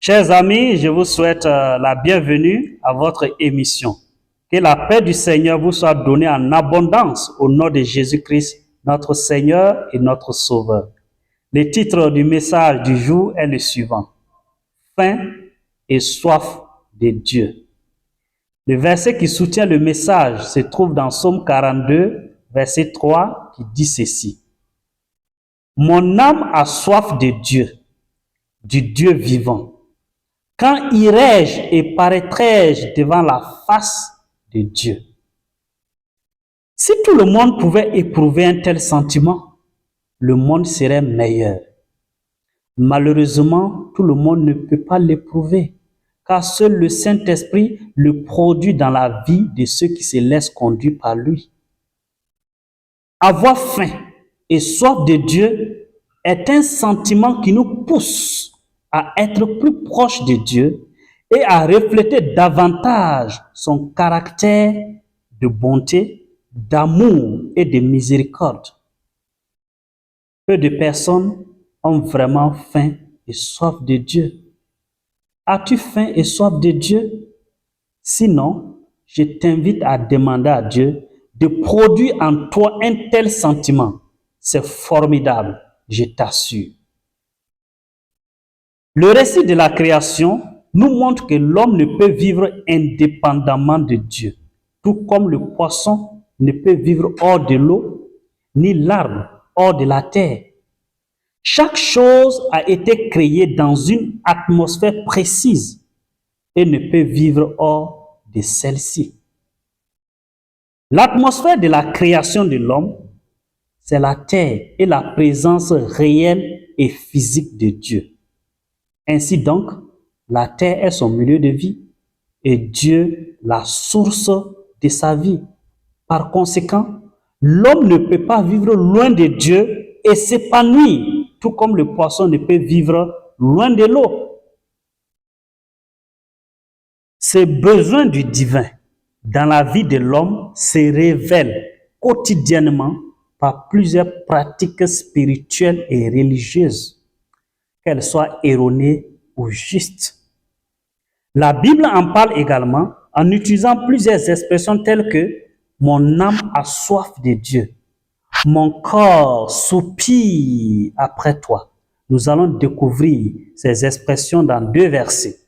Chers amis, je vous souhaite la bienvenue à votre émission. Que la paix du Seigneur vous soit donnée en abondance au nom de Jésus-Christ, notre Seigneur et notre Sauveur. Le titre du message du jour est le suivant: Faim et soif de Dieu. Le verset qui soutient le message se trouve dans Psaume 42, verset 3, qui dit ceci: Mon âme a soif de Dieu, du Dieu vivant. Quand irai-je et paraîtrai-je devant la face de Dieu? Si tout le monde pouvait éprouver un tel sentiment, le monde serait meilleur. Malheureusement, tout le monde ne peut pas l'éprouver, car seul le Saint-Esprit le produit dans la vie de ceux qui se laissent conduire par lui. Avoir faim et soif de Dieu est un sentiment qui nous pousse à être plus proche de Dieu et à refléter davantage son caractère de bonté, d'amour et de miséricorde. Peu de personnes ont vraiment faim et soif de Dieu. As-tu faim et soif de Dieu? Sinon, je t'invite à demander à Dieu de produire en toi un tel sentiment. C'est formidable, je t'assure. Le récit de la création nous montre que l'homme ne peut vivre indépendamment de Dieu, tout comme le poisson ne peut vivre hors de l'eau, ni l'arbre hors de la terre. Chaque chose a été créée dans une atmosphère précise et ne peut vivre hors de celle-ci. L'atmosphère de la création de l'homme, c'est la terre et la présence réelle et physique de Dieu. Ainsi donc, la terre est son milieu de vie et Dieu la source de sa vie. Par conséquent, l'homme ne peut pas vivre loin de Dieu et s'épanouir, tout comme le poisson ne peut vivre loin de l'eau. Ces besoins du divin dans la vie de l'homme se révèlent quotidiennement par plusieurs pratiques spirituelles et religieuses, qu'elles soient erronées ou justes. La Bible en parle également en utilisant plusieurs expressions telles que « mon âme a soif de Dieu »,« mon corps soupire après toi ». Nous allons découvrir ces expressions dans deux versets.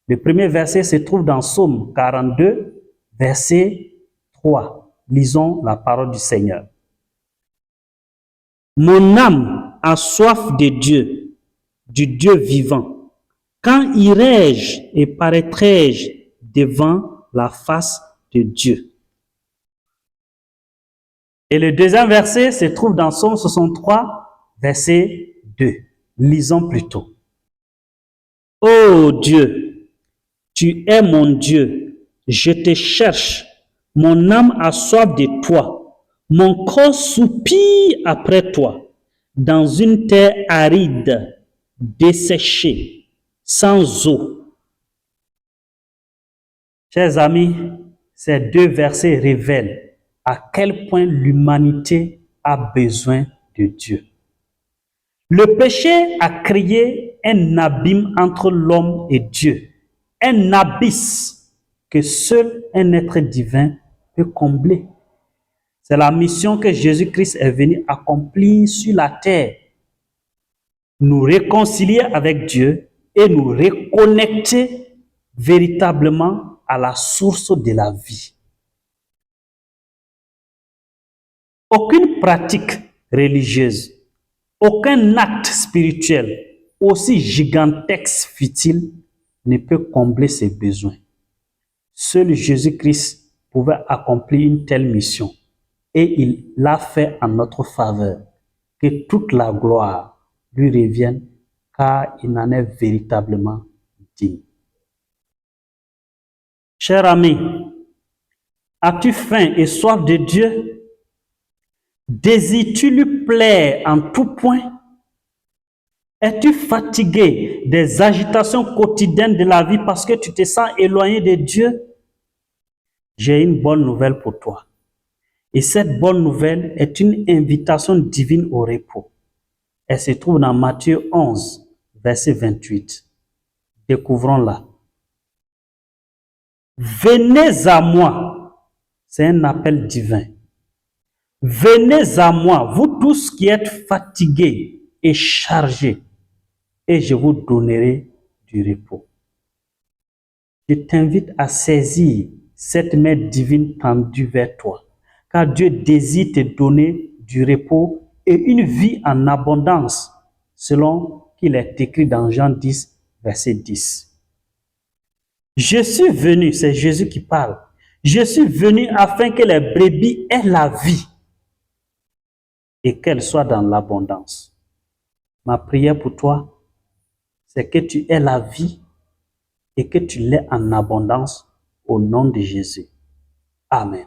Le premier verset se trouve dans Psaume 42, verset 3. Lisons la parole du Seigneur. « Mon âme a soif de Dieu, du Dieu vivant. Quand irai-je et paraîtrai-je devant la face de Dieu? » Et le deuxième verset se trouve dans Psaume 63, verset 2. Lisons plutôt. « Ô Dieu, tu es mon Dieu, je te cherche, mon âme a soif de toi, mon corps soupire après toi, dans une terre aride, desséchée, sans eau. » Chers amis, ces deux versets révèlent à quel point l'humanité a besoin de Dieu. Le péché a créé un abîme entre l'homme et Dieu, un abysse que seul un être divin peut combler. C'est la mission que Jésus-Christ est venu accomplir sur la terre. Nous réconcilier avec Dieu et nous reconnecter véritablement à la source de la vie. Aucune pratique religieuse, aucun acte spirituel, aussi gigantesque fut-il, ne peut combler ses besoins. Seul Jésus-Christ pouvait accomplir une telle mission et il l'a fait en notre faveur. Que toute la gloire lui revienne, car il en est véritablement digne. Cher ami, as-tu faim et soif de Dieu? Désires-tu lui plaire en tout point? Es-tu fatigué des agitations quotidiennes de la vie parce que tu te sens éloigné de Dieu? J'ai une bonne nouvelle pour toi. Et cette bonne nouvelle est une invitation divine au repos. Elle se trouve dans Matthieu 11, verset 28. Découvrons-la. Venez à moi. C'est un appel divin. Venez à moi, vous tous qui êtes fatigués et chargés, et je vous donnerai du repos. Je t'invite à saisir cette main divine tendue vers toi, car Dieu désire te donner du repos et une vie en abondance, selon qu'il est écrit dans Jean 10, verset 10. Je suis venu, c'est Jésus qui parle, je suis venu afin que les brebis aient la vie et qu'elle soit dans l'abondance. Ma prière pour toi, c'est que tu aies la vie et que tu l'aies en abondance au nom de Jésus. Amen.